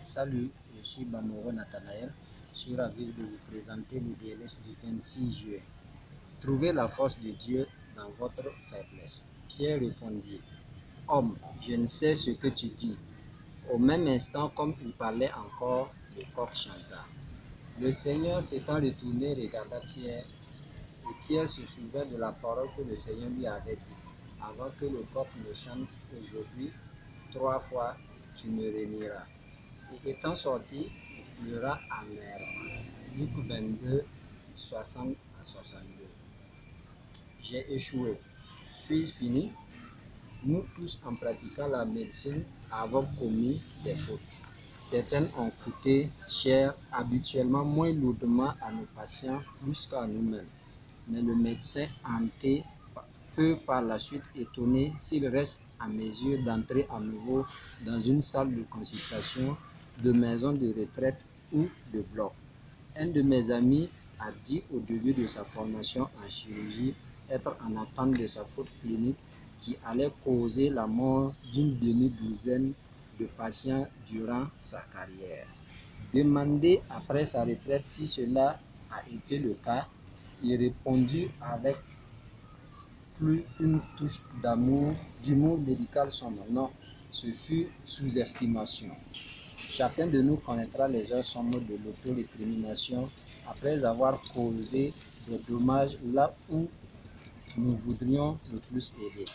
Salut, je suis Bamoro Nathanaël. Je suis ravi de vous présenter le DLS du 26 juillet. Trouvez la force de Dieu dans votre faiblesse. Pierre répondit: Homme, je ne sais ce que tu dis. Au même instant, comme il parlait encore, le coq chanta. Le Seigneur s'étant retourné regarda Pierre, et Pierre se souvint de la parole que le Seigneur lui avait dite. Avant que le coq ne chante aujourd'hui 3 fois, tu me renieras. Et étant sorti, il pleura amèrement. Luc 22, 60 à 62. J'ai échoué. Suis-je fini? Nous tous, en pratiquant la médecine, avons commis des fautes. Certaines ont coûté cher, habituellement moins lourdement à nos patients plus qu'à nous-mêmes. Mais le médecin hanté peut par la suite étonner s'il reste à mesure d'entrer à nouveau dans une salle de consultation, de maison de retraite ou de bloc. Un de mes amis a dit au début de sa formation en chirurgie être en attente de sa faute clinique qui allait causer la mort d'une demi-douzaine de patients durant sa carrière. Demandé après sa retraite si cela a été le cas, il répondit avec plus une touche d'humour médical sombre. Non, ce fut sous-estimation. Chacun de nous connaîtra les heures sombres de l'auto-récrimination après avoir causé des dommages là où nous voudrions le plus aider.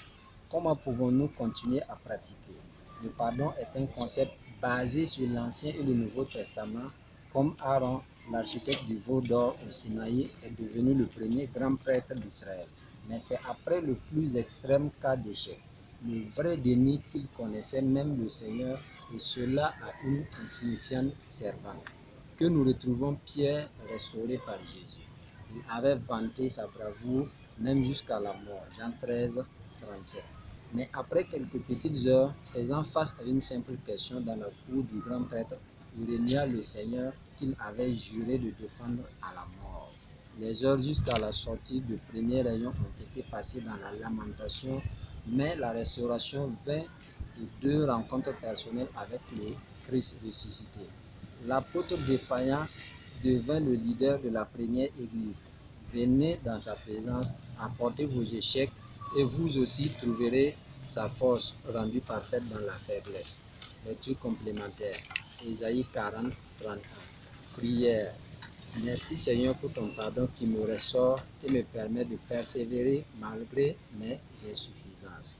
Comment pouvons-nous continuer à pratiquer? Le pardon est un concept basé sur l'Ancien et le Nouveau Testament, comme Aaron, l'architecte du veau d'or au Sinaï, est devenu le premier grand prêtre d'Israël. Mais c'est après le plus extrême cas d'échec, le vrai déni qu'il connaissait même le Seigneur, et cela à une insignifiante servante, que nous retrouvons Pierre restauré par Jésus. Il avait vanté sa bravoure même jusqu'à la mort. Jean 13, 37. Mais après quelques petites heures, faisant face à une simple question dans la cour du grand prêtre, il renia le Seigneur qu'il avait juré de défendre à la mort. Les heures jusqu'à la sortie de premier rayon ont été passées dans la lamentation, mais la restauration vint de 2 rencontres personnelles avec le Christ ressuscité. L'apôtre défaillant devint le leader de la première église. Venez dans sa présence, apportez vos échecs et vous aussi trouverez sa force rendue parfaite dans la faiblesse. Lecture complémentaire. Ésaïe 40, 31. Prière. Merci Seigneur pour ton pardon qui me ressort et me permet de persévérer malgré mes insuffisances.